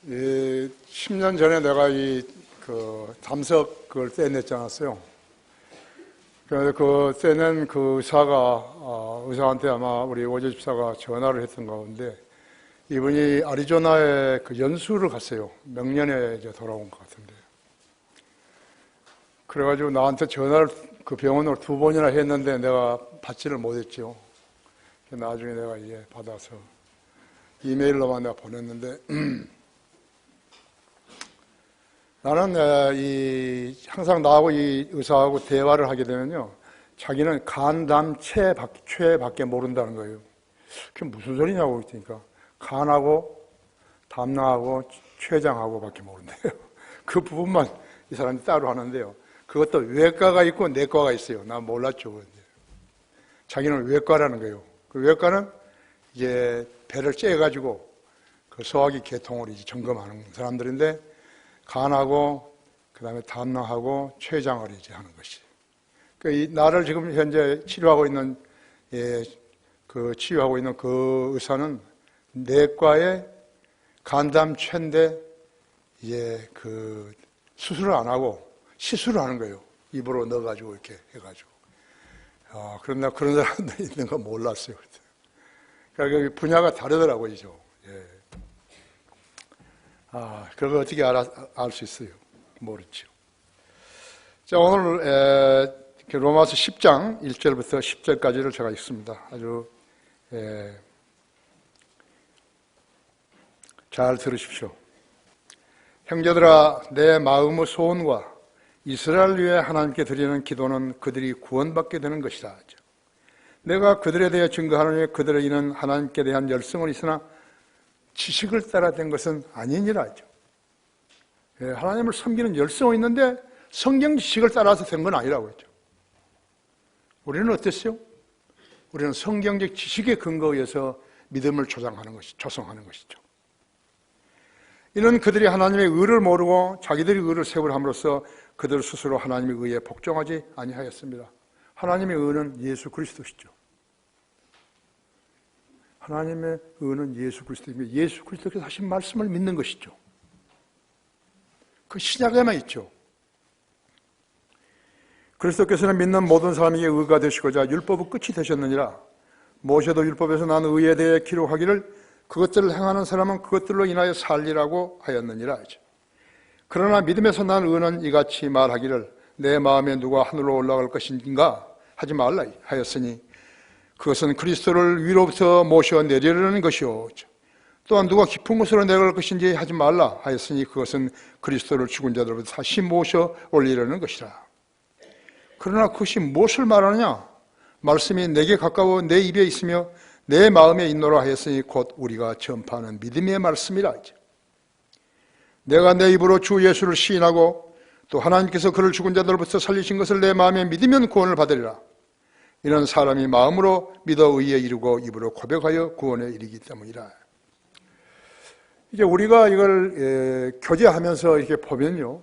10년 전에 내가 담석 그걸 떼냈지 않았어요. 그래서 그 떼낸 그 의사한테 아마 우리 오재 집사가 전화를 했던 가운데 이분이 애리조나에 그 연수를 갔어요. 명년에 이제 돌아온 것 같은데. 그래가지고 나한테 전화를 그 병원으로 2번이나 했는데 내가 받지를 못했죠. 나중에 내가 이제 받아서 이메일로만 내가 보냈는데 나는 항상 나하고 이 의사하고 대화를 하게 되면요, 자기는 간담 최밖에 모른다는 거예요. 그게 무슨 소리냐고 그러니까 간하고 담낭하고 췌장하고 밖에 모른대요. 그 부분만 이 사람이 따로 하는데요. 그것도 외과가 있고 내과가 있어요. 난 몰랐죠. 자기는 외과라는 거예요. 그 외과는 이제 배를 째가지고 그 소화기 계통을 이제 점검하는 사람들인데, 간하고 그다음에 담낭하고 췌장을 이제 하는 것이. 그러니까 나를 지금 현재 치료하고 있는 그 의사는 내과의 간담체인데 이제 그 수술을 안 하고 시술을 하는 거예요. 입으로 넣어가지고 이렇게 해가지고. 그런데 그런 사람들이 있는 거 몰랐어요. 그러니까 분야가 다르더라고요, 예. 그걸 어떻게 알 수 있어요? 모르죠. 자, 오늘 로마서 10장 1절부터 10절까지를 제가 읽습니다. 아주 잘 들으십시오. 형제들아, 내 마음의 소원과 이스라엘 위해 하나님께 드리는 기도는 그들이 구원받게 되는 것이다. 내가 그들에 대해 증거하노니 그들의 이는 하나님께 대한 열성은 있으나 지식을 따라 된 것은 아니니라 하죠. 하나님을 섬기는 열성은 있는데 성경 지식을 따라서 된 건 아니라고 했죠. 우리는 어땠어요? 우리는 성경적 지식의 근거에 의해서 믿음을 조성하는 것이죠. 이는 그들이 하나님의 의를 모르고 자기들이 의를 세우려 함으로써 그들 스스로 하나님의 의에 복종하지 아니하였습니다. 하나님의 의는 예수 그리스도시죠. 하나님의 의는 예수 그리스도입니다. 예수 그리스도께서 하신 말씀을 믿는 것이죠. 그 신약에만 있죠. 그리스도께서는 믿는 모든 사람에게 의가 되시고자 율법의 끝이 되셨느니라. 모세도 율법에서 난 의에 대해 기록하기를 그것들을 행하는 사람은 그것들로 인하여 살리라고 하였느니라. 그러나 믿음에서 난 의는 이같이 말하기를 내 마음에 누가 하늘로 올라갈 것인가 하지 말라 하였으니 그것은 그리스도를 위로부터 모셔 내리려는 것이요, 또한 누가 깊은 곳으로 내려갈 것인지 하지 말라 하였으니 그것은 그리스도를 죽은 자들로부터 다시 모셔 올리려는 것이라. 그러나 그것이 무엇을 말하느냐? 말씀이 내게 가까워 내 입에 있으며 내 마음에 있노라 하였으니 곧 우리가 전파하는 믿음의 말씀이라. 내가 내 입으로 주 예수를 시인하고 또 하나님께서 그를 죽은 자들로부터 살리신 것을 내 마음에 믿으면 구원을 받으리라. 이는 사람이 마음으로 믿어 의에 이르고 입으로 고백하여 구원에 이르기 때문이라. 이제 우리가 이걸 교제하면서 이렇게 보면요,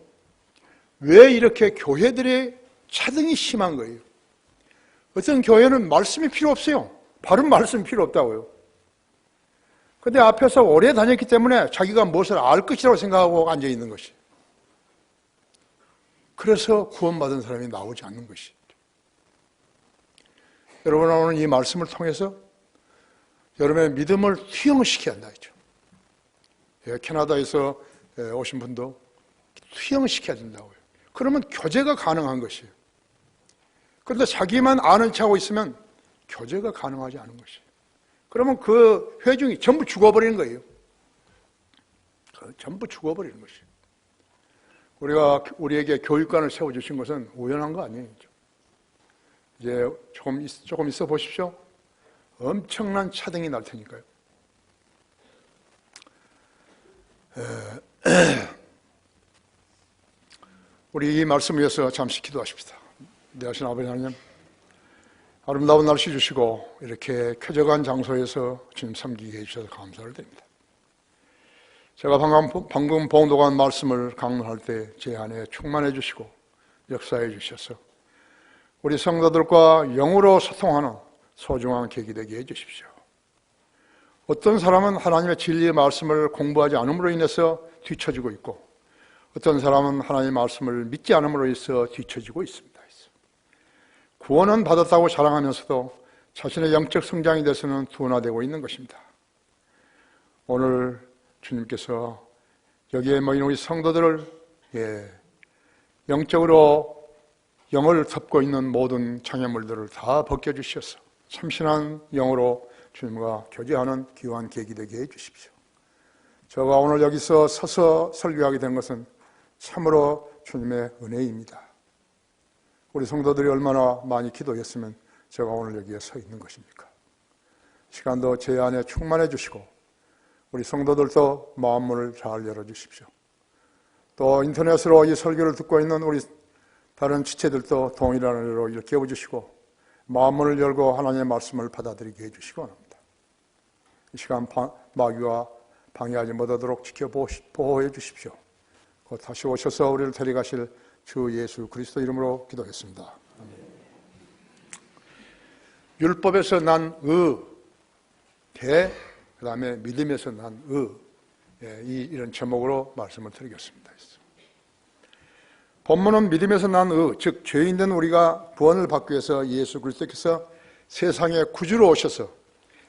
왜 이렇게 교회들의 차등이 심한 거예요? 어떤 교회는 말씀이 필요 없어요. 바른 말씀이 필요 없다고요. 근데 앞에서 오래 다녔기 때문에 자기가 무엇을 알 것이라고 생각하고 앉아 있는 것이. 그래서 구원받은 사람이 나오지 않는 것이. 여러분, 오늘 이 말씀을 통해서 여러분의 믿음을 투영시켜야 한다 했죠. 캐나다에서 오신 분도 투영시켜야 된다고요. 그러면 교제가 가능한 것이에요. 그런데 자기만 아는 척하고 있으면 교제가 가능하지 않은 것이에요. 그러면 그 회중이 전부 죽어버리는 거예요. 전부 죽어버리는 것이에요. 우리에게 교육관을 세워주신 것은 우연한 거 아니에요. 이제 조금 있어 보십시오. 엄청난 차등이 날 테니까요. 우리 이 말씀을 위해서 잠시 기도하십시다. 내 하신 아버지 하나님, 아름다운 날씨 주시고 이렇게 쾌적한 장소에서 주님 섬기게 해주셔서 감사를 드립니다. 제가 방금 봉독한 말씀을 강론할 때 제 안에 충만해 주시고 역사해 주셔서 우리 성도들과 영으로 소통하는 소중한 계기 되게 해주십시오. 어떤 사람은 하나님의 진리의 말씀을 공부하지 않음으로 인해서 뒤처지고 있고, 어떤 사람은 하나님의 말씀을 믿지 않음으로 인해서 뒤처지고 있습니다. 구원은 받았다고 자랑하면서도 자신의 영적 성장에 대해서는 둔화되고 있는 것입니다. 오늘 주님께서 여기에 모인 우리 성도들을 영적으로 영을 덮고 있는 모든 장애물들을 다 벗겨주셔서 참신한 영으로 주님과 교제하는 귀한 계기 되게 해주십시오. 제가 오늘 여기서 서서 설교하게 된 것은 참으로 주님의 은혜입니다. 우리 성도들이 얼마나 많이 기도했으면 제가 오늘 여기에 서 있는 것입니까? 시간도 제 안에 충만해 주시고 우리 성도들도 마음문을 잘 열어주십시오. 또 인터넷으로 이 설교를 듣고 있는 우리 다른 지체들도 동일한 은혜로 이렇게 해주시고 마음문을 열고 하나님의 말씀을 받아들이게 해주시기 원합니다. 이 시간 마귀와 방해하지 못하도록 보호해 주십시오. 곧 다시 오셔서 우리를 데려가실 주 예수 그리스도 이름으로 기도했습니다. 율법에서 난 대, 그 다음에 믿음에서 난 이런 제목으로 말씀을 드리겠습니다. 본문은 믿음에서 난 즉 죄인된 우리가 구원을 받기 위해서 예수 그리스도께서 세상에 구주로 오셔서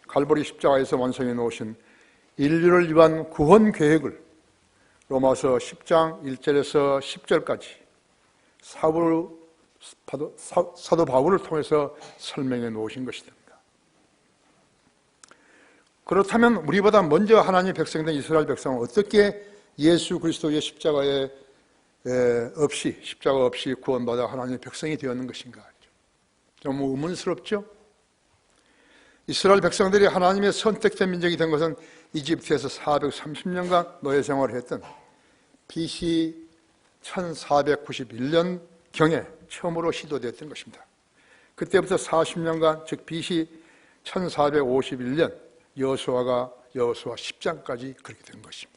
갈보리 십자가에서 완성해 놓으신 인류를 위한 구원 계획을 로마서 10장 1절에서 10절까지 사도 바울을 통해서 설명해 놓으신 것입니다. 그렇다면 우리보다 먼저 하나님의 백성된 이스라엘 백성은 어떻게 예수 그리스도의 십자가 없이 구원받아 하나님의 백성이 되었는 것인가? 좀 의문스럽죠? 이스라엘 백성들이 하나님의 선택된 민족이 된 것은 이집트에서 430년간 노예 생활을 했던 BC 1491년경에 처음으로 시도되었던 것입니다. 그때부터 40년간, 즉 BC 1451년 여호수아 10장까지 그렇게 된 것입니다.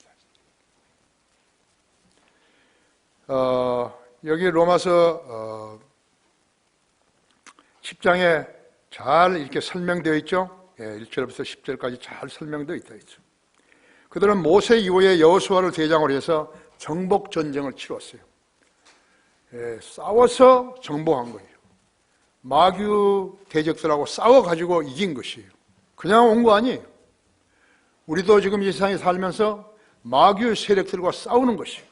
여기 로마서 10장에 잘 이렇게 설명되어 있죠. 1절부터 10절까지 잘 설명되어 있다 있죠. 그들은 모세 이후에 여호수아를 대장으로 해서 정복 전쟁을 치렀어요. 싸워서 정복한 거예요. 마귀 대적들하고 싸워가지고 이긴 것이에요. 그냥 온 거 아니에요. 우리도 지금 이 세상에 살면서 마귀 세력들과 싸우는 것이에요.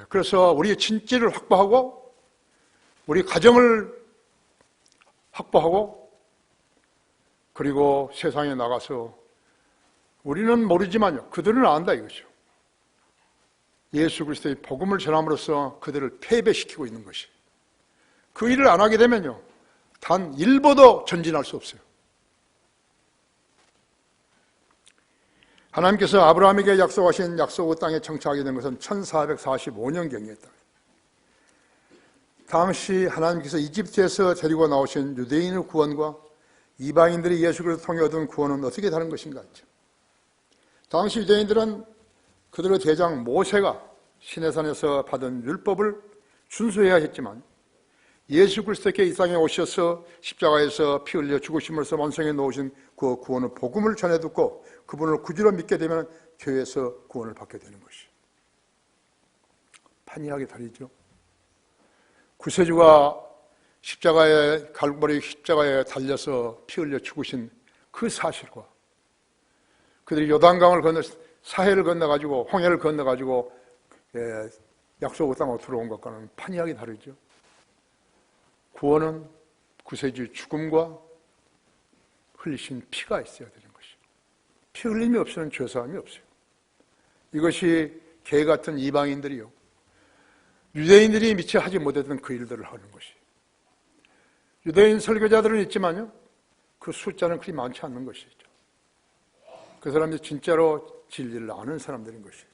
그래서 우리의 진지를 확보하고 우리 가정을 확보하고 그리고 세상에 나가서 우리는 모르지만요. 그들은 안다 이거죠. 예수 그리스도의 복음을 전함으로써 그들을 패배시키고 있는 것이. 그 일을 안 하게 되면요. 단 일보도 전진할 수 없어요. 하나님께서 아브라함에게 약속하신 약속의 땅에 정착하게 된 것은 1445년경이었다. 당시 하나님께서 이집트에서 데리고 나오신 유대인의 구원과 이방인들이 예수 그리스도를 통해 얻은 구원은 어떻게 다른 것인가 했죠. 당시 유대인들은 그들의 대장 모세가 시내산에서 받은 율법을 준수해야 했지만 예수 그리스도께 이 땅에 오셔서 십자가에서 피 흘려 죽으심으로써 완성해 놓으신 그 구원의 복음을 전해 듣고 그분을 구주로 믿게 되면 죄에서 구원을 받게 되는 것이 판이하게 다르죠. 구세주가 갈보리 십자가에 달려서 피 흘려 죽으신 그 사실과 그들이 요단강을 건너 사해를 건너가지고 홍해를 건너가지고 약속의 땅으로 들어온 것과는 판이하게 다르죠. 구원은 구세주의 죽음과 흘리신 피가 있어야 되는 것이죠. 피 흘림이 없이는 죄사함이 없어요. 이것이 개 같은 이방인들이요. 유대인들이 미처 하지 못했던 그 일들을 하는 것이에요. 유대인 설교자들은 있지만요. 그 숫자는 그리 많지 않는 것이죠. 그 사람들이 진짜로 진리를 아는 사람들인 것이죠.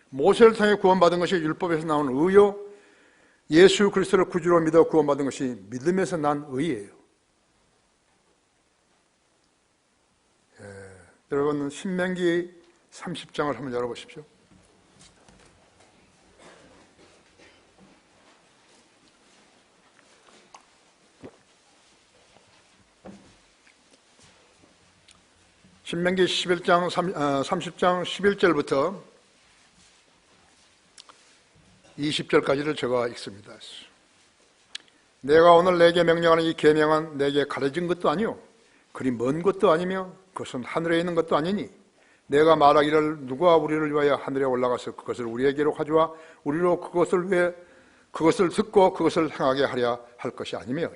모세를 통해 구원받은 것이 율법에서 나온 의요, 예수 그리스도를 구주로 믿어 구원받은 것이 믿음에서 난 의예요. 여러분 신명기 30장을 한번 열어보십시오. 신명기 30장 11절부터 20절까지를 제가 읽습니다. 내가 오늘 내게 명령하는 이 계명은 내게 가려진 것도 아니요 그리 먼 것도 아니며 그것은 하늘에 있는 것도 아니니 내가 말하기를 누가 우리를 위하여 하늘에 올라가서 그것을 우리에게로 가져와 우리로 그것을 듣고 그것을 행하게 하려 할 것이 아니며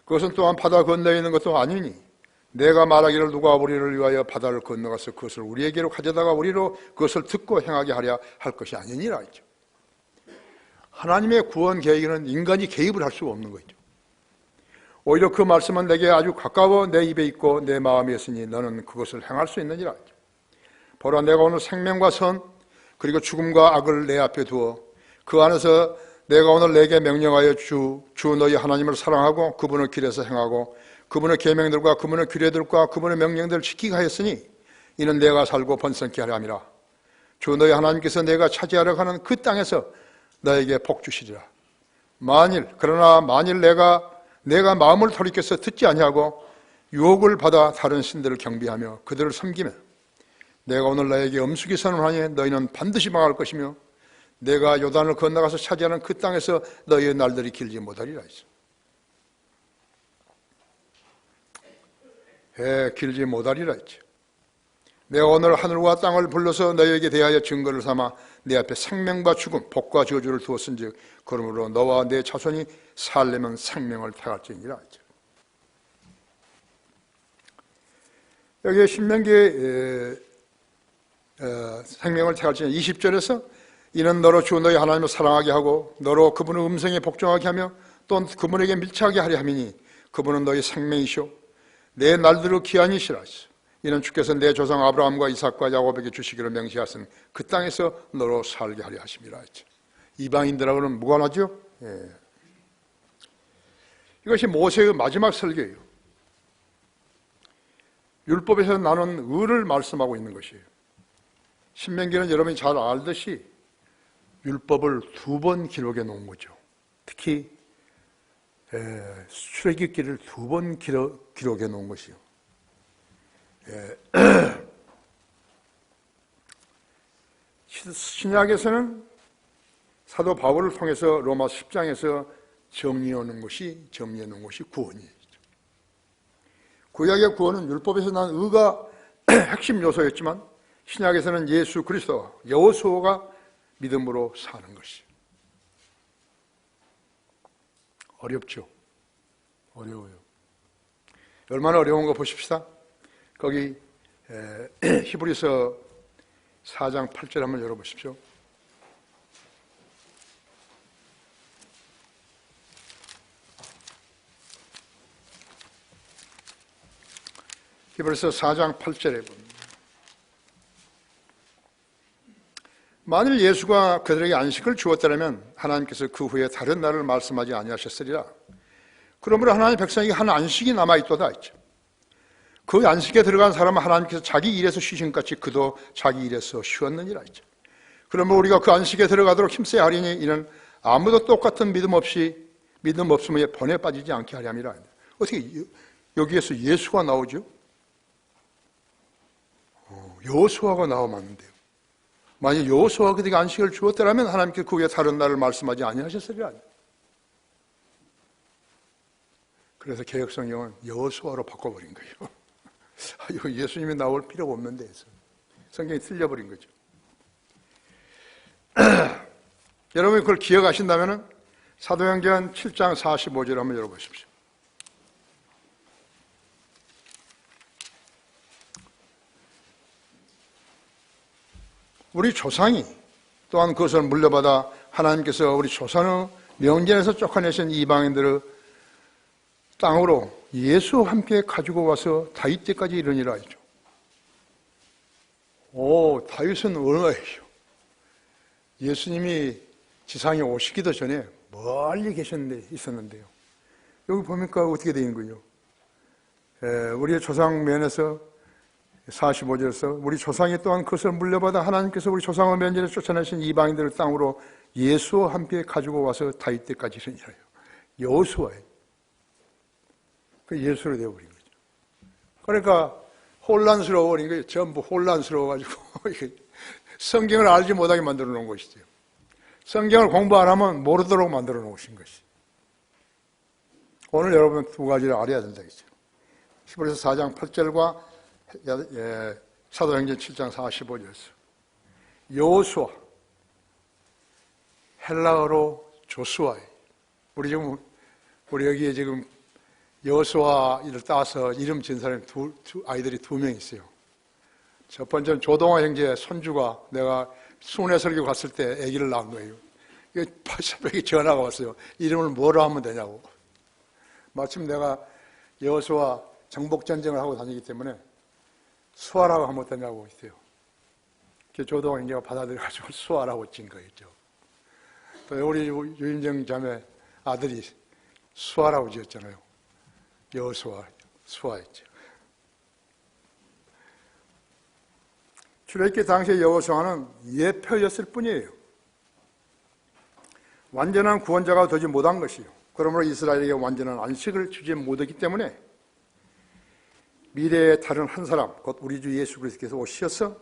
그것은 또한 바다 건너에 있는 것도 아니니 내가 말하기를 누가 우리를 위하여 바다를 건너가서 그것을 우리에게로 가져다가 우리로 그것을 듣고 행하게 하려 할 것이 아니니라 했죠. 하나님의 구원 계획에는 인간이 개입을 할 수가 없는 거죠. 오히려 그 말씀은 내게 아주 가까워 내 입에 있고 내 마음에 있으니 너는 그것을 행할 수 있느니라 했죠. 보라 내가 오늘 생명과 선 그리고 죽음과 악을 내 앞에 두어 그 안에서 내가 오늘 내게 명령하여 주 너희 하나님을 사랑하고 그분의 길에서 행하고 그분의 계명들과 그분의 규례들과 그분의 명령들을 지키게 하였으니 이는 내가 살고 번성케 하려 함이라. 주 너희 하나님께서 내가 차지하려 하는 그 땅에서 너에게 복 주시리라. 그러나 만일 내가 마음을 돌이켜서 듣지 아니하고 유혹을 받아 다른 신들을 경배하며 그들을 섬기면 내가 오늘 너에게 엄숙히 선언하니 너희는 반드시 망할 것이며 내가 요단을 건너가서 차지하는 그 땅에서 너희의 날들이 길지 못하리라 했어. 길지 못하리라 했죠. 내가 오늘 하늘과 땅을 불러서 너희에게 대하여 증거를 삼아 내 앞에 생명과 죽음, 복과 저주를 두었은즉 그러므로 너와 내 자손이 살려면 생명을 택할지니라 했죠. 여기 신명기에 생명을 택할지니 20절에서 이는 너로 주 너희 하나님을 사랑하게 하고 너로 그분의 음성에 복종하게 하며 또 그분에게 밀착하게 하려 함이니 그분은 너희 생명이시오 내 날들을 기한이시라. 이는 주께서 내 조상 아브라함과 이삭과 야곱에게 주시기를 명시하신 그 땅에서 너로 살게 하려 하심이라 했죠. 이방인들하고는 무관하죠. 이것이 모세의 마지막 설교예요. 율법에서 나는 의를 말씀하고 있는 것이에요. 신명기는 여러분이 잘 알듯이 율법을 2번 기록해 놓은 거죠. 특히 출애굽기를 2번 기록해 놓은 것이요. 신약에서는 사도 바울을 통해서 로마 10장에서 정리해 놓은 것이 구원이에요. 구약의 구원은 율법에서 난 의가 핵심 요소였지만 신약에서는 예수 그리스도 여호수아가 믿음으로 사는 것이 어렵죠. 어려워요. 얼마나 어려운 거 보십시다. 거기 히브리서 4장 8절 한번 열어보십시오. 히브리서 4장 8절에 보면 만일 예수가 그들에게 안식을 주었다면 하나님께서 그 후에 다른 날을 말씀하지 아니하셨으리라. 그러므로 하나님의 백성에게 한 안식이 남아있도다 했죠. 그 안식에 들어간 사람은 하나님께서 자기 일에서 쉬신 같이 그도 자기 일에서 쉬었느니라 했죠. 그러므로 우리가 그 안식에 들어가도록 힘써야 하리니 이는 아무도 똑같은 믿음 없음에 번에 빠지지 않게 하려 함이라. 어떻게 여기에서 예수가 나오죠? 여호수아가 나오면 안 돼요. 만약 여호수아가 그들에게 안식을 주었더라면 하나님께서 그 후에 다른 날을 말씀하지 아니하셨으리라. 그래서 개역성경은 여호수아로 바꿔버린 거예요. 예수님이 나올 필요가 없는데 해서 성경이 틀려버린 거죠. 여러분이 그걸 기억하신다면 사도행전 7장 45절 한번 열어보십시오. 우리 조상이 또한 그것을 물려받아 하나님께서 우리 조상의 명절에서 쫓아내신 이방인들을 땅으로 예수와 함께 가지고 와서 다윗 때까지 이르니라 했죠. 다윗은 얼마예요? 예수님이 지상에 오시기도 전에 멀리 있었는데요. 여기 보니까 어떻게 되는 거예요? 우리의 조상 면에서 45절에서 우리 조상이 또한 그것을 물려받아 하나님께서 우리 조상의 면전에 쫓아내신 이방인들을 땅으로 예수와 함께 가지고 와서 다윗 때까지 이르니라. 여호수아예요. 그 예수로 되어버린 거죠. 그러니까 혼란스러워 버린 거예요. 전부 혼란스러워가지고 성경을 알지 못하게 만들어 놓은 것이죠. 성경을 공부 안 하면 모르도록 만들어 놓으신 것이. 오늘 여러분 두 가지를 알아야 된다겠죠. 히브리서 4장 8절과 사도행전 7장 45절에서 여호수아, 헬라어로 조수아예요. 우리 여기에 지금 여호수아를 따서 이름 지은 사람이 아이들이 두 명 있어요. 첫 번째는 조동아 형제 손주가 내가 순회 설교 갔을 때 아기를 낳은 거예요. 새벽에 전화가 왔어요. 이름을 뭐로 하면 되냐고. 마침 내가 여호수아 정복전쟁을 하고 다니기 때문에 수아라고 하면 되냐고 했어요. 조동아 형제가 받아들여가지고 수아라고 진 거였죠. 또 우리 유인정 자매 아들이 수아라고 지었잖아요. 여호수아, 수아였죠. 출애굽기 당시의 여호수아는 예표였을 뿐이에요. 완전한 구원자가 되지 못한 것이요. 그러므로 이스라엘에게 완전한 안식을 주지 못했기 때문에 미래에 다른 한 사람, 곧 우리 주 예수 그리스도께서 오셔서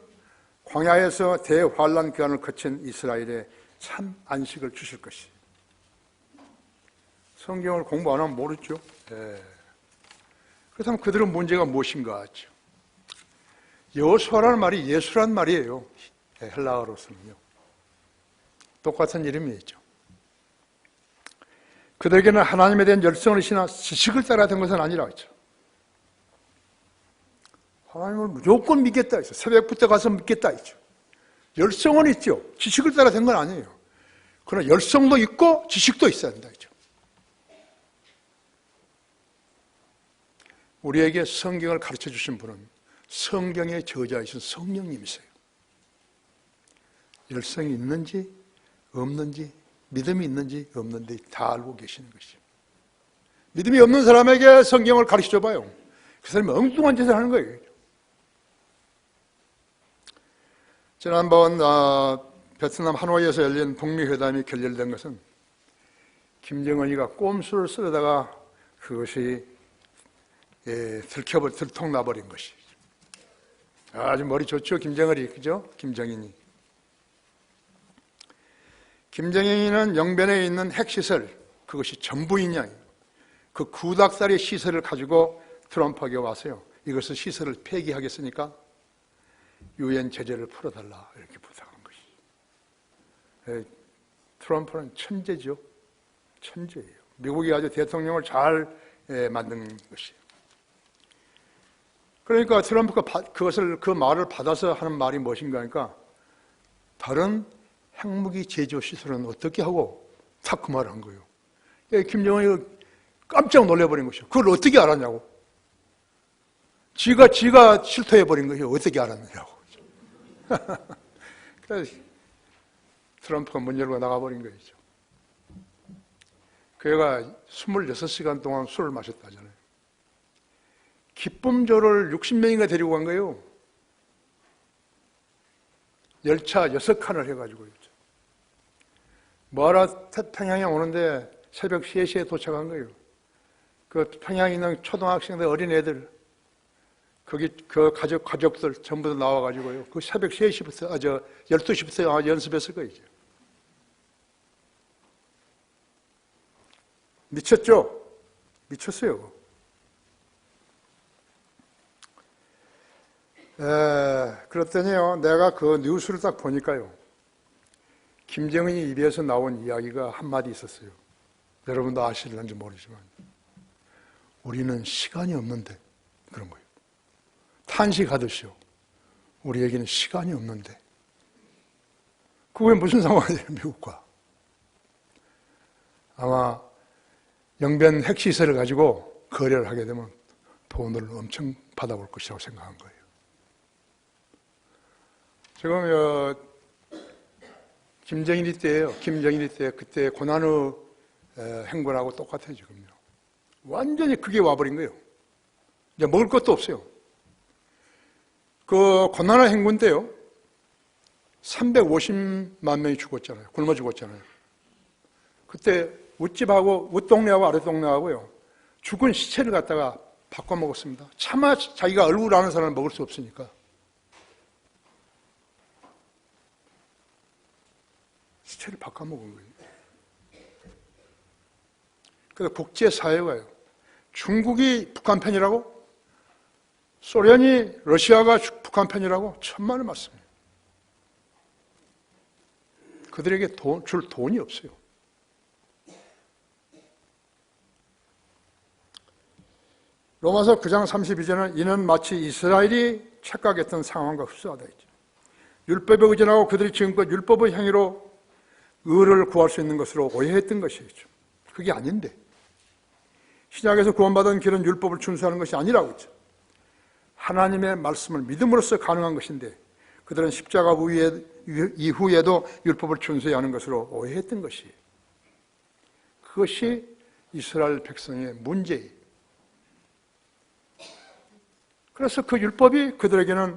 광야에서 대환란 기간을 거친 이스라엘에 참 안식을 주실 것이에요. 성경을 공부 안 하면 모르죠. 그렇다면 그들은 문제가 무엇인가 하죠. 여호수아라는 말이 예수란 말이에요. 헬라어로서는요. 똑같은 이름이죠. 그들에게는 하나님에 대한 열성을 지나 지식을 따라 된 것은 아니라 했죠. 하나님을 무조건 믿겠다 했죠. 새벽부터 가서 믿겠다 했죠. 열성은 있죠. 지식을 따라 된 건 아니에요. 그러나 열성도 있고 지식도 있어야 된다 했죠. 우리에게 성경을 가르쳐 주신 분은 성경의 저자이신 성령님이세요. 열성이 있는지 없는지 믿음이 있는지 없는지 다 알고 계시는 것이죠. 믿음이 없는 사람에게 성경을 가르쳐 줘봐요. 그 사람이 엉뚱한 짓을 하는 거예요. 지난번 베트남 하노이에서 열린 북미회담이 결렬된 것은 김정은이가 꼼수를 쓰려다가 그것이 들통나버린 것이죠. 아주 머리 좋죠, 김정은이. 그죠? 김정인이. 김정인은 영변에 있는 핵시설, 그것이 전부인 양이에요. 그 구닥다리 시설을 가지고 트럼프에게 와서요. 이것을 시설을 폐기하겠으니까 유엔 제재를 풀어달라 이렇게 부탁한 것이죠. 트럼프는 천재죠. 천재예요. 미국이 아주 대통령을 잘 만든 것이에요. 그러니까 트럼프가 그 말을 받아서 하는 말이 무엇인가 하니까 다른 핵무기 제조 시설은 어떻게 하고 딱 그 말을 한 거예요. 김정은이 깜짝 놀라버린 것이죠. 그걸 어떻게 알았냐고. 지가 실토해버린 것이요. 어떻게 알았느냐고. 그래서 트럼프가 문 열고 나가버린 거죠. 그애가 26시간 동안 술을 마셨다잖아요. 기쁨조를 60명인가 데리고 간 거예요. 열차 6칸을 해가지고요. 뭐하러 평양에 오는데 새벽 3시에 도착한 거예요. 그 평양에 있는 초등학생들, 어린애들, 거기 그 가족들 전부 다 나와가지고요. 그 새벽 3시부터, 12시부터 연습했을 거예요. 미쳤죠? 미쳤어요. 그랬더니요, 내가 그 뉴스를 딱 보니까요, 김정은이 입에서 나온 이야기가 한마디 있었어요. 여러분도 아실는지 모르지만, 우리는 시간이 없는데, 그런 거예요. 탄식하듯이요. 우리에게는 시간이 없는데. 그게 무슨 상황이에요, 미국과? 아마 영변 핵시설을 가지고 거래를 하게 되면 돈을 엄청 받아올 것이라고 생각한 거예요. 지금 김정일이 때예요. 김정일이 때 그때 고난의 행군하고 똑같아요, 지금요. 완전히 그게 와버린 거예요. 이제 먹을 것도 없어요. 그 고난의 행군 때요, 350만 명이 죽었잖아요. 굶어 죽었잖아요. 그때 윗집하고 윗동네하고 아랫동네하고요, 죽은 시체를 갖다가 바꿔 먹었습니다. 차마 자기가 얼굴 아는 사람을 먹을 수 없으니까. 시체를 바꿔 먹은 거예요. 그래서 국제사회가요, 중국이 북한 편이라고, 소련이, 러시아가 북한 편이라고 천만을 맞습니다. 그들에게 줄 돈이 없어요. 로마서 9장 32절은 이는 마치 이스라엘이 착각했던 상황과 흡사하다 했죠. 율법에 의존하고 그들이 지금껏 율법의 행위로 의를 구할 수 있는 것으로 오해했던 것이죠. 그게 아닌데, 신약에서 구원받은 길은 율법을 준수하는 것이 아니라고 했죠. 하나님의 말씀을 믿음으로써 가능한 것인데 그들은 십자가 이후에도 율법을 준수해야 하는 것으로 오해했던 것이에요. 그것이 이스라엘 백성의 문제예요. 그래서 그 율법이 그들에게는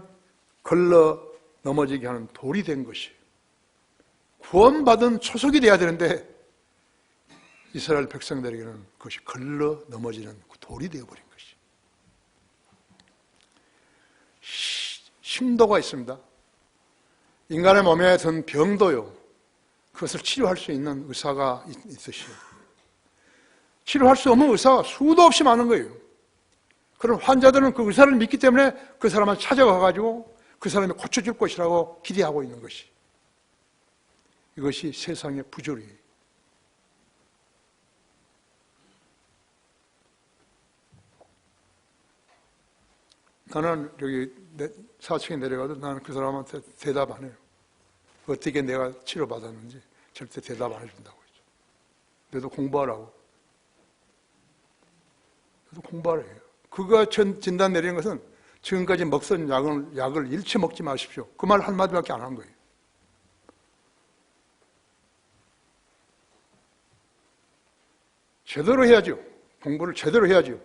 걸러 넘어지게 하는 돌이 된 것이에요. 구원받은 초석이 돼야 되는데 이스라엘 백성들에게는 그것이 걸러 넘어지는 그 돌이 되어버린 것이에요. 심도가 있습니다. 인간의 몸에 든 병도요, 그것을 치료할 수 있는 의사가 있으시오. 치료할 수 없는 의사가 수도 없이 많은 거예요. 그런 환자들은 그 의사를 믿기 때문에 그 사람을 찾아가가지고 그 사람이 고쳐줄 것이라고 기대하고 있는 것이, 이것이 세상의 부조리예요. 나는 여기 4층에 내려가도 나는 그 사람한테 대답 안 해요. 어떻게 내가 치료받았는지 절대 대답 안 해준다고 했죠. 너도 공부하라고. 너도 공부하라 해요. 그가 진단 내리는 것은 지금까지 먹던 약을 일체 먹지 마십시오. 그 말 한마디밖에 안 한 거예요. 제대로 해야죠. 공부를 제대로 해야죠.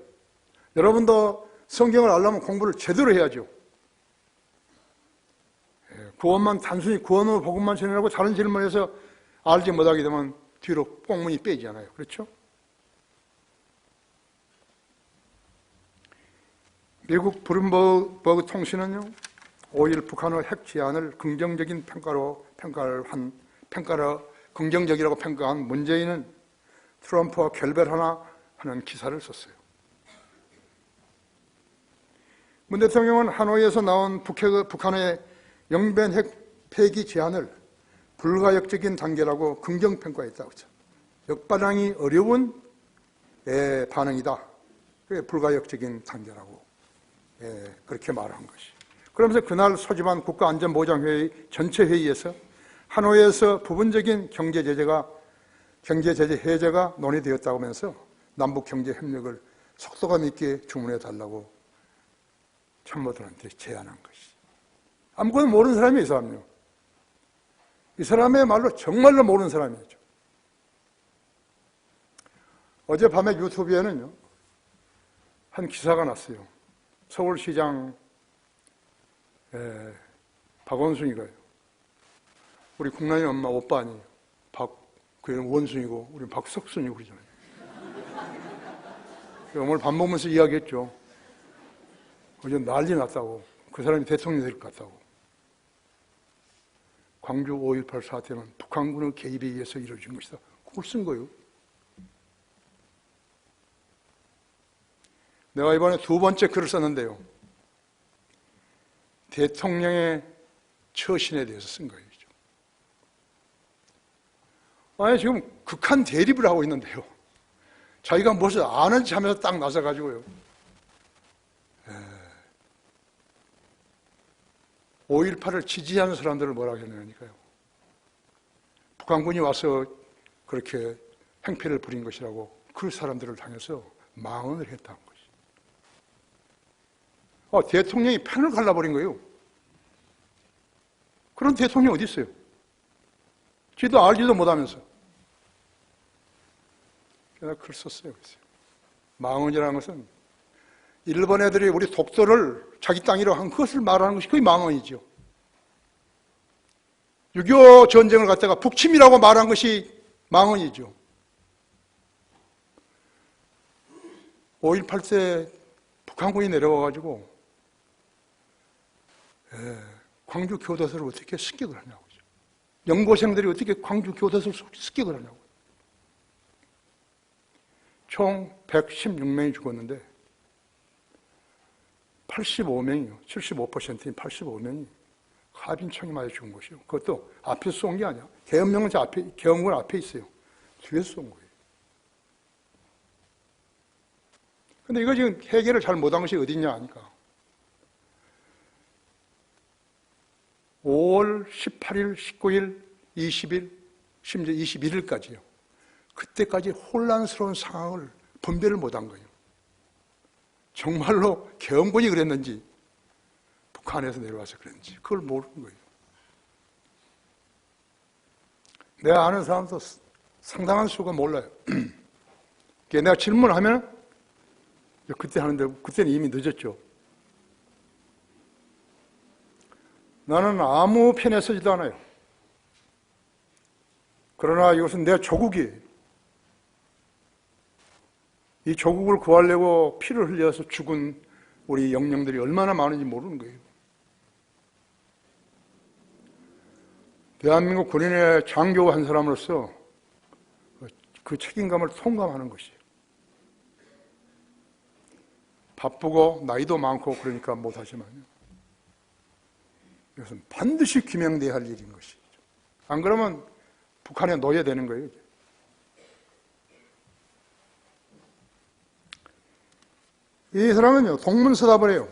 여러분도 성경을 알려면 공부를 제대로 해야죠. 구원만 단순히 구원으로 복음만 전하고 다른 질문에서 알지 못하게 되면 뒤로 꽁무니 빼지잖아요. 그렇죠? 미국 브룸버그 통신은요, 5일 북한의 핵 제안을 긍정적인 긍정적이라고 평가한 문재인은 트럼프와 결별하나 하는 기사를 썼어요. 문 대통령은 하노이에서 나온 북한의 영변 핵 폐기 제안을 불가역적인 단계라고 긍정평가했다고 했죠. 역반항이 어려운 반응이다. 그게 불가역적인 단계라고 그렇게 말한 것이. 그러면서 그날 소집한 국가안전보장회의 전체 회의에서 하노이에서 부분적인 경제 제재 해제가 논의되었다고 하면서 남북 경제 협력을 속도감 있게 주문해 달라고 참모들한테 제안한 것이. 아무것도 모르는 사람이 이 사람이요. 이 사람의 말로 정말로 모르는 사람이죠. 어젯밤에 유튜브에는요, 한 기사가 났어요. 서울시장 박원순이가요. 우리 국난이 엄마 오빠 아니에요. 그는 원순이고 우리는 박석순이고 그러잖아요. 오늘 밥 먹으면서 이야기했죠. 어제 난리 났다고. 그 사람이 대통령이 될 것 같다고. 광주 5.18 사태는 북한군의 개입에 의해서 이루어진 것이다. 그걸 쓴 거예요. 내가 이번에 두 번째 글을 썼는데요, 대통령의 처신에 대해서 쓴 거예요. 아니, 지금 극한 대립을 하고 있는데요, 자기가 무엇을 아는지 하면서 딱 나서가지고요, 5.18을 지지하는 사람들을 뭐라고 했냐니까요, 북한군이 와서 그렇게 행패를 부린 것이라고 그 사람들을 향해서 망언을 했다는 것이. 대통령이 펜을 갈라버린 거예요. 그런 대통령이 어디 있어요? 지도 알지도 못하면서. 제가 글 썼어요. 망언이라는 것은 일본 애들이 우리 독도를 자기 땅이라고 한 그것을 말하는 것이 그게 망언이죠. 6.25 전쟁을 갖다가 북침이라고 말한 것이 망언이죠. 5.18 때 북한군이 내려와가지고 광주 교도소를 어떻게 습격을 하냐고. 연고생들이 어떻게 광주 교도소를 습격을 하냐고. 총 116명이 죽었는데 85명이요. 75%인 85명이 하빈총에 맞아 죽은 것이요. 그것도 앞에서 쏜 게 아니야. 계엄령은 계엄군 앞에 있어요. 뒤에서 쏜 거예요. 근데 이거 지금 해결을 잘 못한 것이 어딨냐 하니까 5월 18일, 19일, 20일, 심지어 21일까지요. 그때까지 혼란스러운 상황을 분별을 못한 거예요. 정말로 계엄군이 그랬는지 북한에서 내려와서 그랬는지 그걸 모르는 거예요. 내가 아는 사람도 상당한 수가 몰라요. 내가 질문하면 그때 하는데 그때는 이미 늦었죠. 나는 아무 편에 서지도 않아요. 그러나 이것은 내 조국이에요. 이 조국을 구하려고 피를 흘려서 죽은 우리 영령들이 얼마나 많은지 모르는 거예요. 대한민국 군인의 장교 한 사람으로서 그 책임감을 통감하는 것이에요. 바쁘고 나이도 많고 그러니까 못하지만요. 이것은 반드시 규명돼야 할 일인 것이죠. 안 그러면 북한에 놓여야 되는 거예요. 이 사람은요, 동문서답을 해요.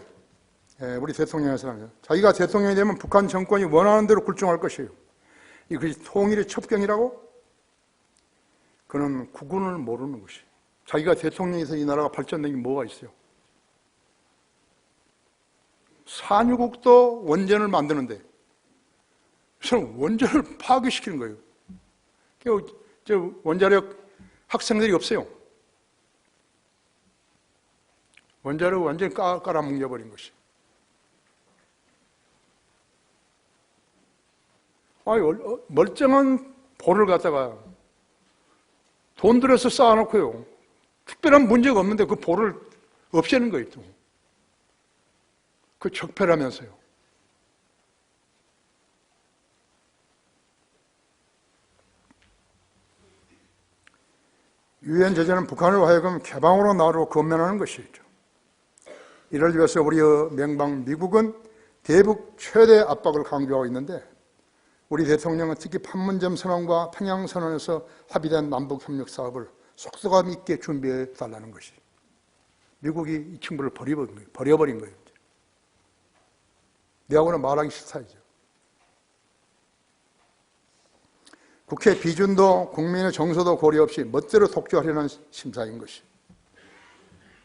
우리 대통령의 사람이요. 자기가 대통령이 되면 북한 정권이 원하는 대로 굴종할 것이에요. 이것이 통일의 첩경이라고? 그는 국군을 모르는 것이에요. 자기가 대통령에서 이 나라가 발전된 게 뭐가 있어요? 산유국도 원전을 만드는데 저는 원전을 파괴시키는 거예요. 저 원자력 학생들이 없어요. 원자력을 완전히 깔아뭉개버린 것이. 멀쩡한 볼을 갖다가 돈 들여서 쌓아놓고요. 특별한 문제가 없는데 그 볼을 없애는 거예요. 또. 그 적폐라면서요. 유엔 제재는 북한을 하여금 개방으로 나로 건면하는 것이죠. 이를 위해서 우리의 명방 미국은 대북 최대 압박을 강조하고 있는데 우리 대통령은 특히 판문점 선언과 평양 선언에서 합의된 남북 협력 사업을 속도감 있게 준비해 달라는 것이. 미국이 이 친구를 버려버린 거예요. 내하고는 말하기 싫다이죠. 국회 비준도 국민의 정서도 고려 없이 멋대로 독주하려는 심사인 것이.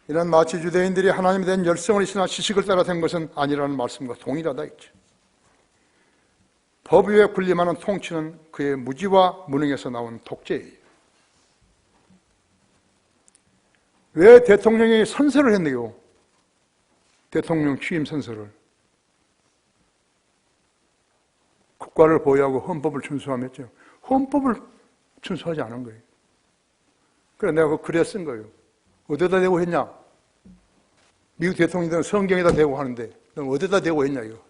이는 마치 유대인들이 하나님에 대한 열성을 있으나 지식을 따라 된 것은 아니라는 말씀과 동일하다 했죠. 법 위에 군림하는 통치는 그의 무지와 무능에서 나온 독재예요. 왜 대통령이 선서를 했네요? 대통령 취임 선서를. 국가를 보유하고 헌법을 준수하면죠. 헌법을 준수하지 않은 거예요. 그래 내가 그 글에 쓴 거예요. 어디다 대고 했냐? 미국 대통령들은 성경에다 대고 하는데 넌 어디다 대고 했냐 이거.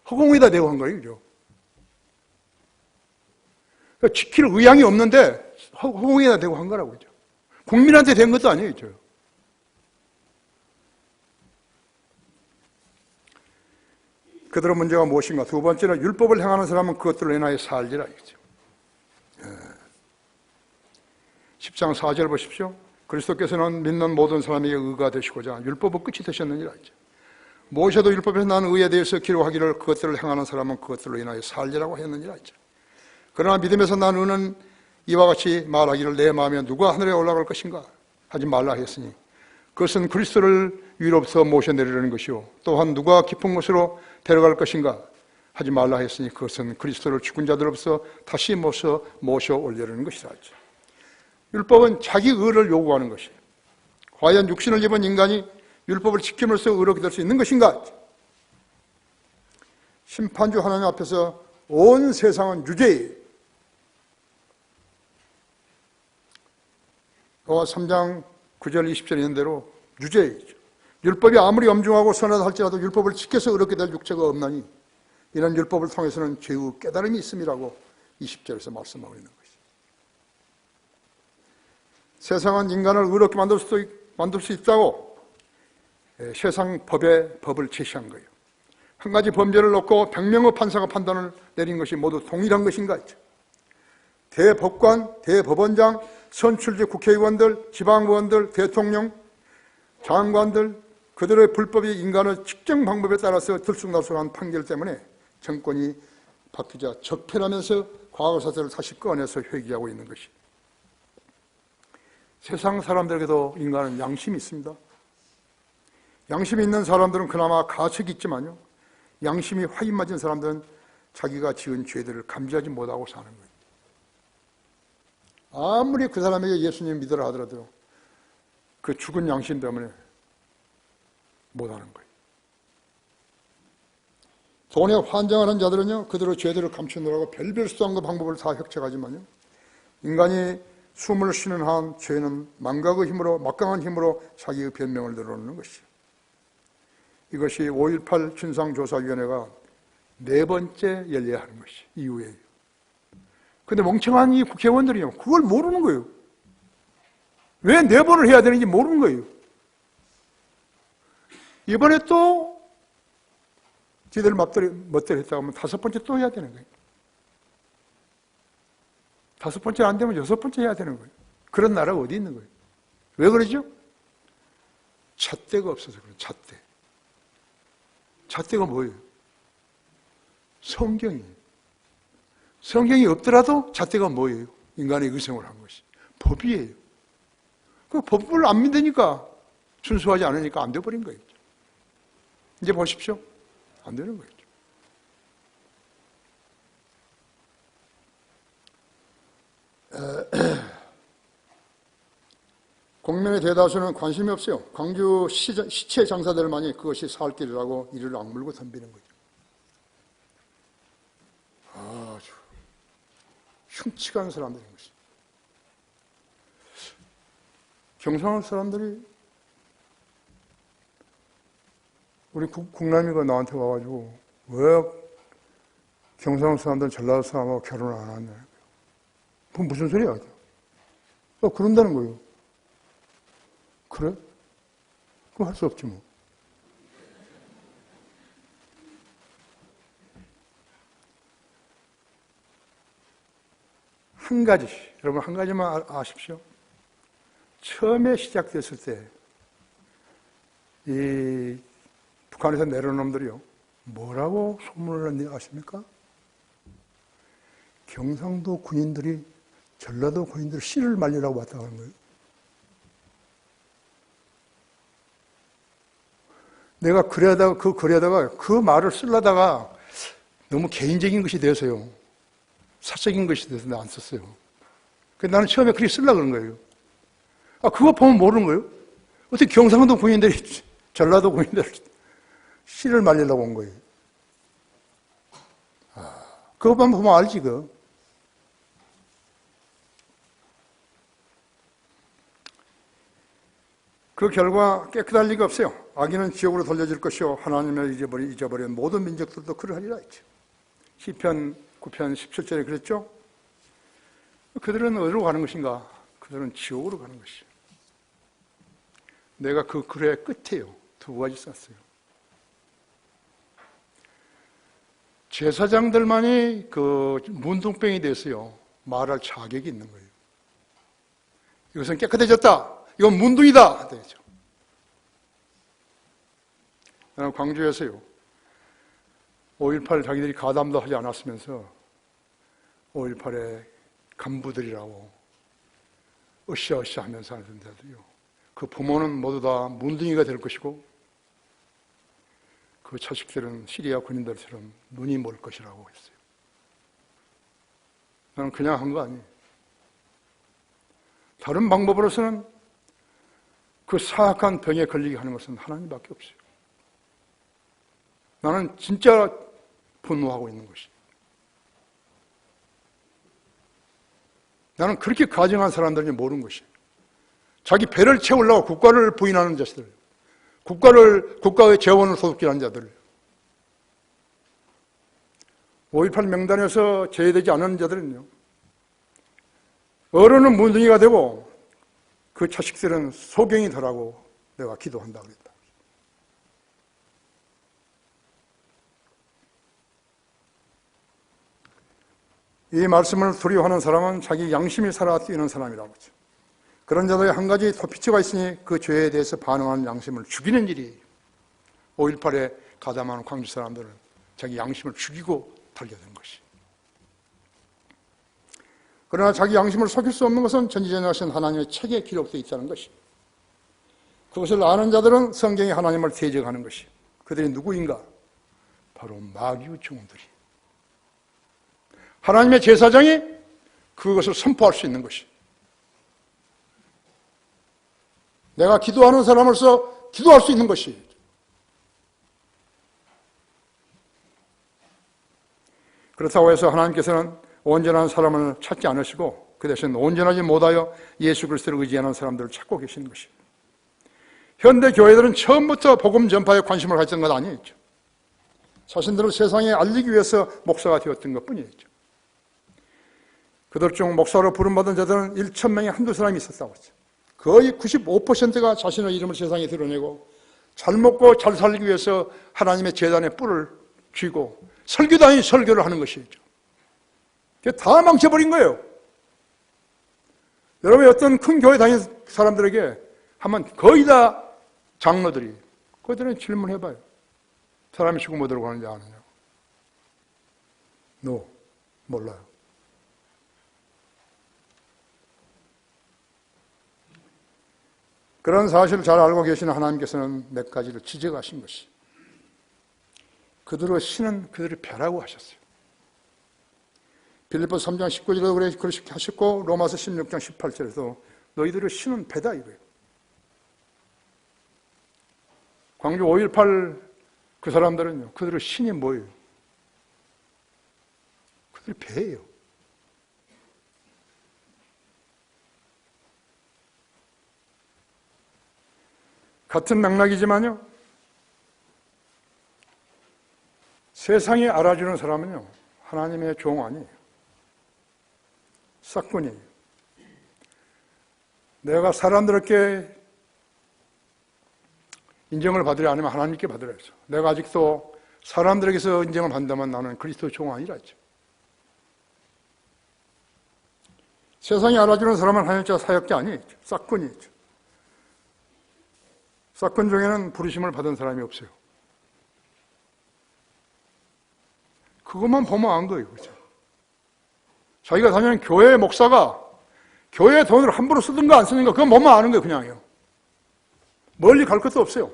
허공에다 대고 한 거예요. 그죠? 그러니까 지킬 의향이 없는데 허공에다 대고 한 거라고 그죠? 국민한테 된 것도 아니에요. 그죠? 그들의 문제가 무엇인가? 두 번째는 율법을 행하는 사람은 그것들로 인하여 살리라. 10장 4절 보십시오. 그리스도께서는 믿는 모든 사람에게 의가 되시고자 율법의 끝이 되셨느니라. 모세도 율법에서 난 의에 대해서 기록하기를 그것들을 행하는 사람은 그것들로 인하여 살리라고 했느니라. 그러나 믿음에서 난 의는 이와 같이 말하기를 내 마음에 누가 하늘에 올라갈 것인가 하지 말라 했으니 그것은 그리스도를 위로부터 모셔 내리려는 것이요 또한 누가 깊은 곳으로 데려갈 것인가 하지 말라 했으니 그것은 그리스도를 죽은 자들로부터 다시 모셔 올리려는 것이라. 율법은 자기 의를 요구하는 것이에요. 과연 육신을 입은 인간이 율법을 지킴으로써 의롭게 될 수 있는 것인가? 심판주 하나님 앞에서 온 세상은 유죄예요. 요한 3장 9절 20절 있는 대로 유죄이죠. 율법이 아무리 엄중하고 선하다 할지라도 율법을 지켜서 의롭게 될 육체가 없나니 이런 율법을 통해서는 죄의 깨달음이 있음이라고 20절에서 말씀하고 있는 것이죠. 세상은 인간을 의롭게 만들 수 있다고 세상 법을 제시한 거예요. 한 가지 범죄를 놓고 100명의 판사가 판단을 내린 것이 모두 동일한 것인가 했죠. 대법관, 대법원장, 선출직 국회의원들, 지방의원들, 대통령, 장관들, 그들의 불법이 인간의 측정 방법에 따라서 들쑥날쑥한 판결 때문에 정권이 바뀌자 적폐라면서 과거 사실을 다시 꺼내서 회귀하고 있는 것이. 세상 사람들에게도 인간은 양심이 있습니다. 양심이 있는 사람들은 그나마 가책이 있지만요, 양심이 화인 맞은 사람들은 자기가 지은 죄들을 감지하지 못하고 사는 거예요. 아무리 그 사람에게 예수님 믿으라 하더라도 그 죽은 양심 때문에 못하는 거예요. 돈에 환장하는 자들은요, 그들의 죄들을 감추느라고 별별 수단과 방법을 다 획책하지만요, 인간이 숨을 쉬는 한 죄는 막강한 힘으로 자기의 변명을 늘어놓는 것이죠. 이것이 5.18 진상조사위원회가 4번째 열려야 하는 것이 이유예요. 근데 멍청한 이 국회의원들이요, 그걸 모르는 거예요. 왜 4번을 해야 되는지 모르는 거예요. 이번에 또 지들 멋대로 했다고 하면 5번째 또 해야 되는 거예요. 5번째 안 되면 6번째 해야 되는 거예요. 그런 나라가 어디 있는 거예요? 왜 그러죠? 잣대가 없어서 그래요. 잣대. 잣대가 뭐예요? 성경이에요. 성경이 없더라도 잣대가 뭐예요? 인간의 의성을 한 것이. 법이에요. 그 법을 안 믿으니까, 준수하지 않으니까 안 돼버린 거예요. 이제 보십시오. 안 되는 거예요. 국민의 대다수는 관심이 없어요. 광주 시체 장사들만이 그것이 살 길이라고 이를 악물고 덤비는 거죠. 아주 흉측한 사람들인 것이. 경상도 사람들이, 우리 국남이가 나한테 와가지고 왜 경상도 사람들은 전라도 사람하고 결혼을 안 하냐. 그건 무슨 소리야? 그런다는 거예요. 그래? 그럼 할 수 없지 뭐. 한 가지, 여러분 한 가지만 아십시오. 처음에 시작됐을 때 이 북한에서 내려온 놈들이요, 뭐라고 소문을 냈는지 아십니까? 경상도 군인들이 전라도 군인들 씨를 말리라고 왔다고 하는 거예요. 내가 그러다가 그 말을 쓰려다가 너무 개인적인 것이 돼서요, 사적인 것이 돼서 안 썼어요. 그래서 나는 처음에 그렇게 쓰려고 그런 거예요. 그거 보면 모르는 거예요. 어떻게 경상도 군인들이 전라도 군인들 씨를 말리려고 온 거예요. 그것만 보면 알지, 그. 그 결과 깨끗할 리가 없어요. 악인은 지옥으로 돌려질 것이요, 하나님을 잊어버린 모든 민족들도 그러하리라 했죠. 시편 9편 17절에 그랬죠. 그들은 어디로 가는 것인가? 그들은 지옥으로 가는 것이요. 내가 그 글의 끝에요, 2가지 썼어요. 제사장들만이 그 문둥병이 돼서요, 말할 자격이 있는 거예요. 이것은 깨끗해졌다, 이건 문둥이다 되죠. 나는 광주에서요, 5.18 자기들이 가담도 하지 않았으면서 5.18의 간부들이라고 으쌰으쌰 하면서 하는데도요, 그 부모는 모두 다 문둥이가 될 것이고 그 자식들은 시리아 군인들처럼 눈이 멀 것이라고 했어요. 나는 그냥 한 거 아니에요. 다른 방법으로서는 그 사악한 병에 걸리게 하는 것은 하나님밖에 없어요. 나는 진짜 분노하고 있는 것이. 나는 그렇게 가정한 사람들이 모르는 것이. 자기 배를 채우려고 국가를 부인하는 자식들, 국가의 재원을 도둑질한 자들, 5.18 명단에서 제외되지 않은 자들은요, 어른은 문둥이가 되고 그 자식들은 소경이 되라고 내가 기도한다 그랬다. 이 말씀을 두려워하는 사람은 자기 양심이 살아 뛰는 사람이라고 하죠. 그런 자들의 한 가지 토피처가 있으니 그 죄에 대해서 반응하는 양심을 죽이는 일이 5.18에 가담하는 광주 사람들은 자기 양심을 죽이고 달려든 것이. 그러나 자기 양심을 속일 수 없는 것은 전지전능하신 하나님의 책에 기록되어 있다는 것이. 그것을 아는 자들은 성경이 하나님을 대적하는 것이. 그들이 누구인가? 바로 마귀의 종들이. 하나님의 제사장이 그것을 선포할 수 있는 것이. 내가 기도하는 사람으로서 기도할 수 있는 것이. 그렇다고 해서 하나님께서는 온전한 사람을 찾지 않으시고 그 대신 온전하지 못하여 예수 그리스도를 의지하는 사람들을 찾고 계시는 것입니다. 현대 교회들은 처음부터 복음 전파에 관심을 가졌던 것 아니었죠. 자신들을 세상에 알리기 위해서 목사가 되었던 것뿐이었죠. 그들 중 목사로 부름받은 자들은 1,000명에 한두 사람이 있었다고 했죠. 거의 95%가 자신의 이름을 세상에 드러내고 잘 먹고 잘 살기 위해서 하나님의 제단에 뿔을 쥐고 설교도 아닌 설교를 하는 것이죠. 그게 다 망쳐버린 거예요. 여러분 어떤 큰 교회 다니는 사람들에게 하면 거의 다 장로들이 그들은 질문해봐요. 사람이 죽으면 어디로 가는지 아느냐고. 몰라요. 그런 사실을 잘 알고 계시는 하나님께서는 몇 가지를 지적하신 것이 그들의 신은 그들의 배라고 하셨어요. 빌립보 3장 19절에도 그렇게 하셨고 로마서 16장 18절에서 너희들의 신은 배다 이거예요. 광주 5.18 그 사람들은요, 그들의 신이 뭐예요? 그들의 배예요. 같은 맥락이지만요, 세상에 알아주는 사람은요, 하나님의 종 아니에요. 싹군이에요. 내가 사람들에게 인정을 받으려 하면 하나님께 받으라 했어. 내가 아직도 사람들에게서 인정을 받는다면 나는 그리스도의 종 아니라 했죠. 세상에 알아주는 사람은 하나님자 사역자 아니에요. 싹군이죠. 싹군 중에는 부르심을 받은 사람이 없어요. 그것만 보면 안 거예요. 그렇죠? 자기가 다니는 교회 목사가 교회 돈을 함부로 쓰든가 안 쓰든가 그건 뭐만 아는 거예요. 그냥요. 멀리 갈 것도 없어요.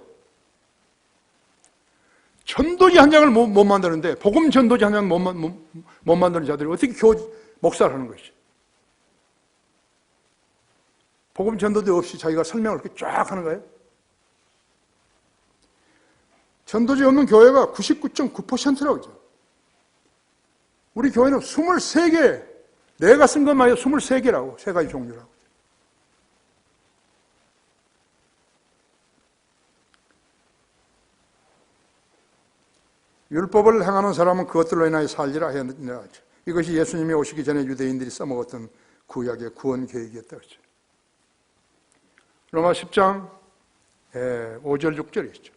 전도지 한 장을 못 만드는데 복음 전도지 한 장 못 만드는 자들이 어떻게 목사를 하는 것이. 복음 전도지 없이 자기가 설명을 이렇게 쫙 하는 거예요. 전도지 없는 교회가 99.9%라고 하죠. 우리 교회는 23개, 내가 쓴 것만 해도 23개라고, 세 가지 종류라고. 율법을 행하는 사람은 그것들로 인하여 살리라 했느니라. 이것이 예수님이 오시기 전에 유대인들이 써먹었던 구약의 구원 계획이었다. 그렇죠. 로마 10장 5절 6절에 있죠.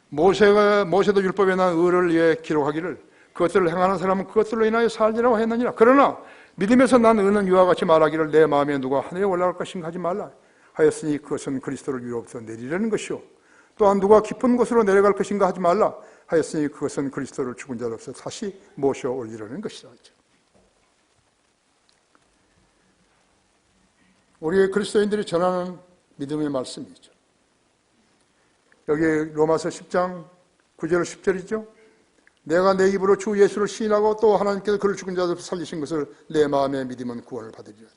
모세도 율법에 난 의를 위해 기록하기를 그것들을 행하는 사람은 그것들로 인하여 살리라고 했느니라. 그러나 믿음에서 난 의는 이와 같이 말하기를 내 마음에 누가 하늘에 올라갈 것인가 하지 말라 하였으니 그것은 그리스도를 위로부터 내리려는 것이요 또한 누가 깊은 곳으로 내려갈 것인가 하지 말라 하였으니 그것은 그리스도를 죽은 자로서 다시 모셔 올리려는 것이다. 우리 그리스도인들이 전하는 믿음의 말씀이죠. 여기 로마서 10장 9절 10절이죠. 내가 내 입으로 주 예수를 시인하고 또 하나님께서 그를 죽은 자로서 살리신 것을 내 마음에 믿으면 구원을 받으리라.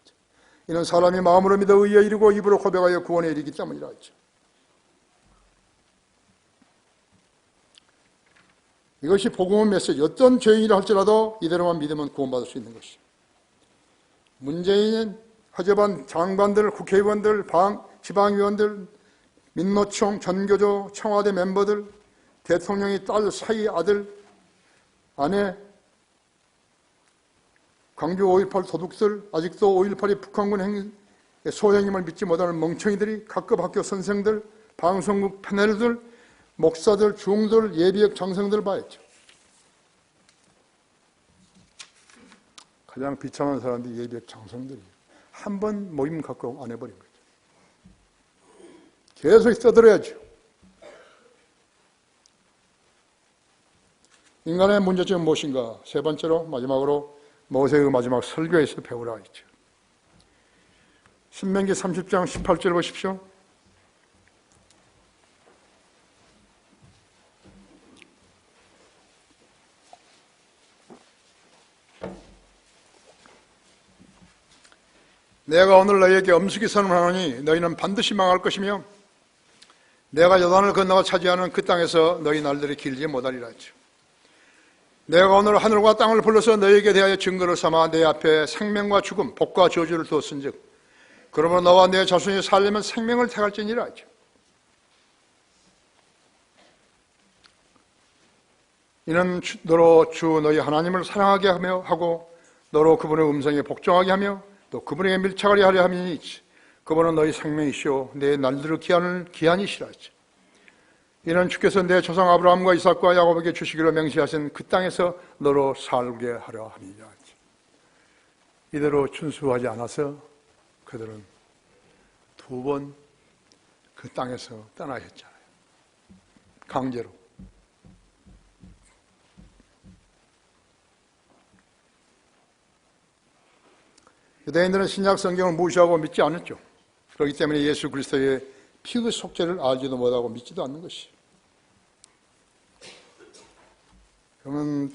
이는 사람이 마음으로 믿어 의에 이르고 입으로 고백하여 구원에 이르기 때문이라 했죠. 이것이 복음의 메시지. 어떤 죄인이라 할지라도 이대로만 믿으면 구원받을 수 있는 것이죠. 문재인, 허접한 장관들, 국회의원들, 지방의원들, 민노총, 전교조, 청와대 멤버들, 대통령의 딸, 사위, 아들, 아내, 광주 5.18 도둑들, 아직도 5.18이 북한군 소행임을 믿지 못하는 멍청이들이, 각급 학교 선생들, 방송국 패널들, 목사들, 중들, 예비역 장성들 봐야죠. 가장 비참한 사람들이 예비역 장성들이에요. 한 번 모임 갖고 안 해버린 거죠. 계속 떠들어야죠. 인간의 문제점은 무엇인가? 세 번째로, 마지막으로 모세의 마지막 설교에서 배우라 했죠. 신명기 30장 18절 보십시오. 내가 오늘 너희에게 엄숙히 선언하노니 너희는 반드시 망할 것이며 내가 요단을 건너가 차지하는 그 땅에서 너희 날들이 길지 못하리라 했죠. 내가 오늘 하늘과 땅을 불러서 너희에게 대하여 증거를 삼아 내 앞에 생명과 죽음, 복과 저주를 두었은즉 그러므로 너와 내 자손이 살려면 생명을 택할지니라 했죠. 이는 너로 주 너희 하나님을 사랑하게 하고 너로 그분의 음성에 복종하게 하며 또 그분에게 밀착하려 하려 함이니 그분은 너희 생명이시오 내 날들을 기한이시라 했죠. 이는 주께서 내 조상 아브라함과 이삭과 야곱에게 주시기로 맹세하신 그 땅에서 너로 살게 하려 함이라 했죠. 이대로 준수하지 않아서 그들은 두 번 그 땅에서 떠나셨잖아요. 강제로. 유대인들은 신약 성경을 무시하고 믿지 않았죠. 그렇기 때문에 예수 그리스도의 피의 속죄를 알지도 못하고 믿지도 않는 것이. 그러면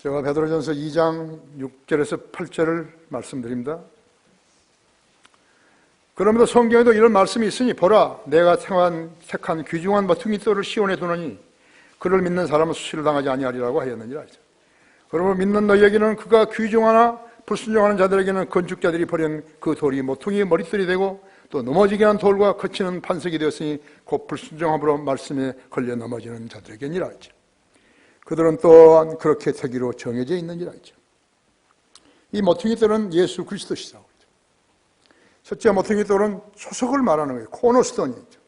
제가 베드로전서 2장 6절에서 8절을 말씀드립니다. 그러므로 성경에도 이런 말씀이 있으니 보라 내가 택한 귀중한 모퉁이 돌을 시온에 두노니 그를 믿는 사람은 수치를 당하지 아니하리라고 하였느니라. 그러므로 믿는 너희에게는 그가 귀중하나 불순종하는 자들에게는 건축자들이 버린 그 돌이 모퉁이의 머릿돌이 되고 또 넘어지게 한 돌과 거치는 반석이 되었으니 곧 불순종함으로 말씀에 걸려 넘어지는 자들에게니라 했죠. 그들은 또한 그렇게 되기로 정해져 있느니라 했죠. 이 모퉁이 돌은 예수 그리스도시라고 했죠. 첫째 모퉁이 돌은 초석을 말하는 거예요. 코너스톤이죠.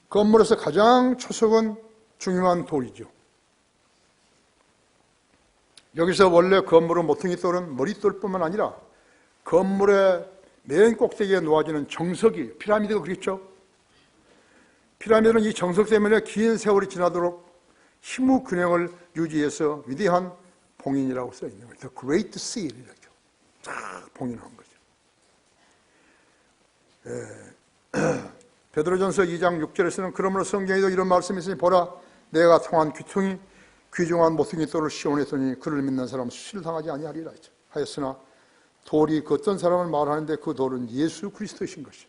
건물에서 가장 초석은 중요한 돌이죠. 여기서 원래 건물의 모퉁이 돌은 머릿돌뿐만 아니라 건물의 맨 꼭대기에 놓아지는 정석이 피라미드가 그렇죠. 피라미드는 이 정석 때문에 긴 세월이 지나도록 힘의 균형을 유지해서 위대한 봉인이라고 써 있는 거예요. The Great Seal이라죠. 쫙 봉인한 거죠. 베드로전서 2장 6절에서는 그러므로 성경에도 이런 말씀이 있으니 보라 내가 통한 귀중한 모퉁이 돌을 시온에 두니 그를 믿는 사람은 수치를 당하지 아니하리라 하였으나 돌이 그 어떤 사람을 말하는데 그 돌은 예수 그리스도이신 것이죠.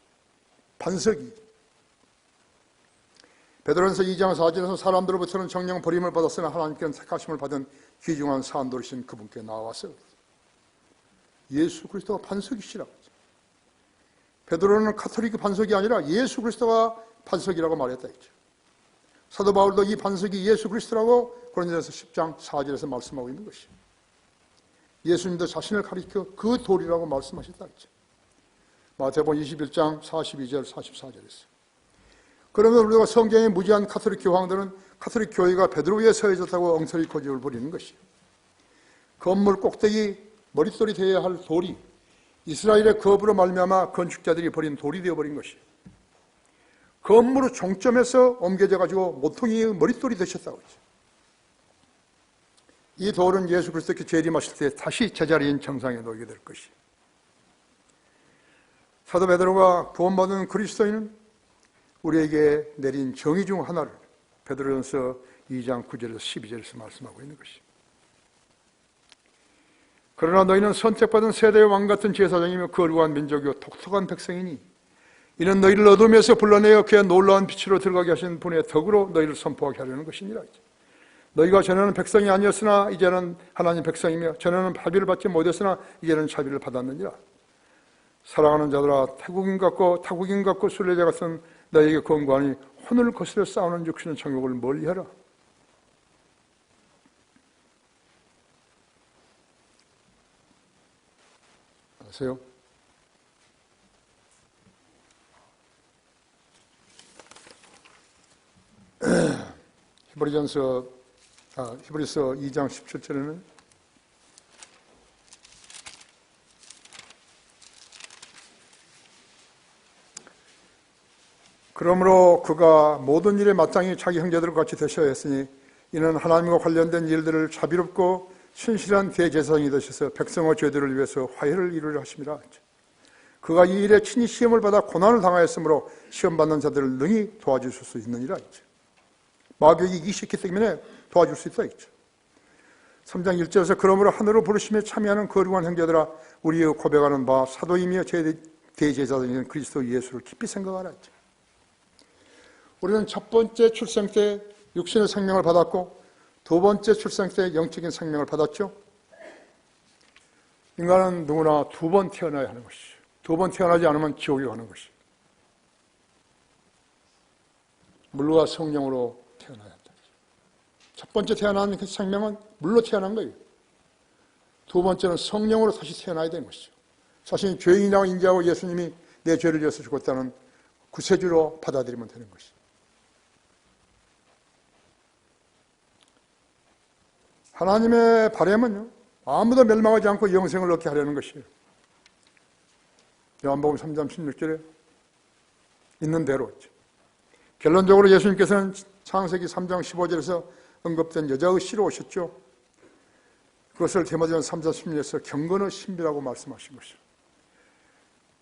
반석이. 베드로전서 2장 4절에서 사람들로부터는 정령 버림을 받았으나 하나님께는 택하심을 받은 귀중한 산돌이신 그분께 나와서 예수 그리스도가 반석이시라고 하죠. 베드로는 카톨릭 반석이 아니라 예수 그리스도가 반석이라고 말했다 했죠. 사도 바울도 이 반석이 예수 그리스도라고 고린도전서 10장 4절에서 말씀하고 있는 것이죠. 예수님도 자신을 가리켜 그 돌이라고 말씀하셨다 했죠. 마태복음 21장 42절 44절에서. 그러면 우리가 성경에 무지한 카톨릭 교황들은 카톨릭 교회가 베드로 위에 서 있었다고 엉터리 고집을 부리는 것이요. 건물 꼭대기 머릿돌이 되어야 할 돌이 이스라엘의 거부로 말미암아 건축자들이 버린 돌이 되어버린 것이요. 건물의 종점에서 옮겨져 가지고 모퉁이의 머릿돌이 되셨다고 했죠. 이 돌은 예수 그리스도께 재림하실 때 다시 제자리인 정상에 놓이게 될 것이에요. 사도 베드로가 구원받은 그리스도인은 우리에게 내린 정의 중 하나를 베드로전서 2장 9절에서 12절에서 말씀하고 있는 것이에요. 그러나 너희는 선택받은 세대의 왕 같은 제사장이며 거룩한 민족이요 독특한 백성이니 이는 너희를 어둠에서 불러내어 그의 놀라운 빛으로 들어가게 하신 분의 덕으로 너희를 선포하게 하려는 것이니라. 너희가 전에는 백성이 아니었으나 이제는 하나님 백성이며 전에는 자비를 받지 못했으나 이제는 자비를 받았느니라. 사랑하는 자들아, 타국인 같고 순례자 같은 너에게 권고하니 혼을 거스려 싸우는 육신의 정욕을 멀리하라. 아세요? 히브리서 2장 17절에는 그러므로 그가 모든 일에 마땅히 자기 형제들과 같이 되셔야 했으니 이는 하나님과 관련된 일들을 자비롭고 신실한 대제사장이 되셔서 백성의 죄들을 위해서 화해를 이루려 하심이라. 그가 이 일에 친히 시험을 받아 고난을 당하였으므로 시험받는 자들을 능히 도와주실 수 있느니라. 마귀에게 이기 쉽기 때문에 도와줄 수 있다. 3장 1절에서 그러므로 하늘로 부르심에 참여하는 거룩한 형제들아, 우리의 고백하는 바 사도이며 대제사장인 그리스도 예수를 깊이 생각하라. 우리는 첫 번째 출생 때 육신의 생명을 받았고 두 번째 출생 때 영적인 생명을 받았죠. 인간은 누구나 두 번 태어나야 하는 것이죠. 두 번 태어나지 않으면 지옥에 가는 것이죠. 물과 성령으로 태어나야 한다. 첫 번째 태어난 그 생명은 물로 태어난 거예요. 두 번째는 성령으로 다시 태어나야 되는 것이죠. 자신이 죄인이라고 인지하고 예수님이 내 죄를 지어서 죽었다는 구세주로 받아들이면 되는 것이죠. 하나님의 바람은요, 아무도 멸망하지 않고 영생을 얻게 하려는 것이에요. 요한복음 3장 16절에 있는 대로 있죠. 결론적으로 예수님께서는 창세기 3장 15절에서 언급된 여자의 씨로 오셨죠. 그것을 데모데전 3장 16절에서 경건의 신비라고 말씀하신 것이죠.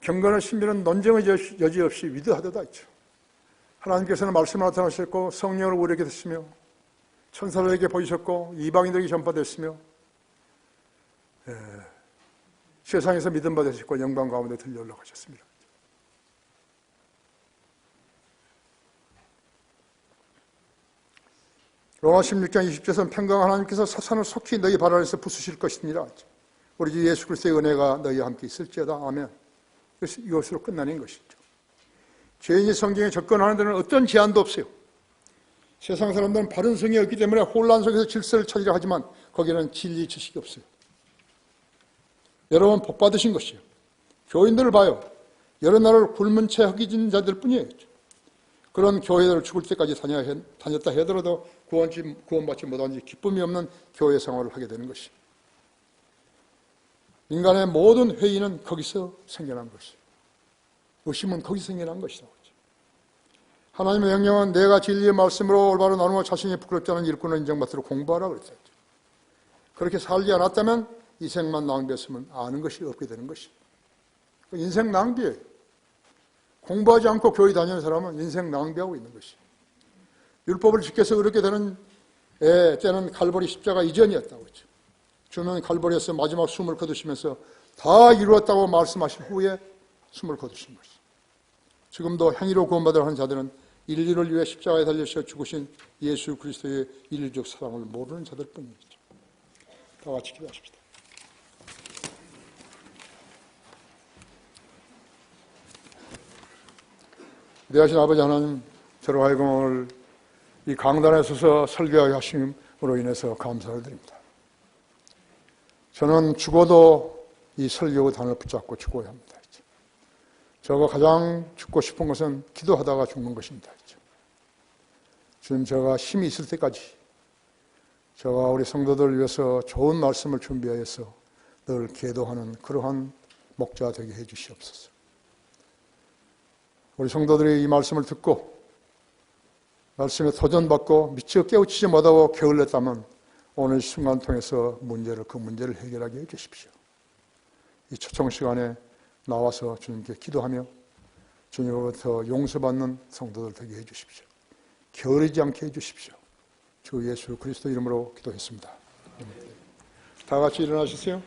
경건의 신비는 논쟁의 여지 없이 위대하도다 있죠. 하나님께서는 말씀을 나타나셨고 성령을 우리에게 드시며 천사들에게 보이셨고 이방인들에게 전파됐으며 세상에서 믿음 받으셨고 영광 가운데 들려 올라가셨습니다. 로마 16장 20절에서는 평강 하나님께서 사탄을 속히 너희 발 아래에서 부수실 것이니라. 우리 주 예수 그리스도의 은혜가 너희와 함께 있을지어다. 아멘. 그래서 이것으로 끝나는 것이죠. 죄인이 성경에 접근하는 데는 어떤 제한도 없어요. 세상 사람들은 바른 성이 없기 때문에 혼란 속에서 질서를 찾으려 하지만 거기는 진리 지식이 없어요. 여러분 복 받으신 것이에요. 교인들을 봐요. 여러 날을 굶은 채 허기진 자들 뿐이에요. 그런 교회를 죽을 때까지 다녔다 하더라도 구원받지 못한 기쁨이 없는 교회 생활을 하게 되는 것이에요. 인간의 모든 회의는 거기서 생겨난 것이에요. 의심은 거기서 생겨난 것이라고. 하나님의 명령은 내가 진리의 말씀으로 올바로 나누어 자신이 부끄럽지 않은 일꾼을 인정받도록 공부하라고 그랬어요. 그렇게 살지 않았다면 인생만 낭비했으면 아는 것이 없게 되는 것이에요. 인생 낭비예요. 공부하지 않고 교회 다니는 사람은 인생 낭비하고 있는 것이에요. 율법을 지켜서 그렇게 되는 때는 갈보리 십자가 이전이었다고 했죠. 주는 갈보리에서 마지막 숨을 거두시면서 다 이루었다고 말씀하신 후에 숨을 거두신 것이에요. 지금도 행위로 구원받으려 하는 자들은 인류를 위해 십자가에 달려서 죽으신 예수 그리스도의 인류적 사랑을 모르는 자들 뿐이죠. 다 같이 기도하십시다. 위대하신 아버지 하나님, 저로 하여금 오늘 이 강단에 서서 설교하게 하심으로 인해서 감사를 드립니다. 저는 죽어도 이 설교 단을 붙잡고 죽어야 합니다. 저가 가장 죽고 싶은 것은 기도하다가 죽는 것입니다. 주님, 제가 힘이 있을 때까지 제가 우리 성도들을 위해서 좋은 말씀을 준비하여서 늘 기도하는 그러한 목자 되게 해 주시옵소서. 우리 성도들이 이 말씀을 듣고 말씀에 도전받고 미처 깨우치지 못하고 게을렀다면 오늘 순간 통해서 그 문제를 해결하게 해 주십시오. 이 초청 시간에 나와서 주님께 기도하며 주님으로부터 용서받는 성도들 되게 해 주십시오. 게으르지 않게 해 주십시오. 주 예수 그리스도 이름으로 기도했습니다. 다 같이 일어나시세요.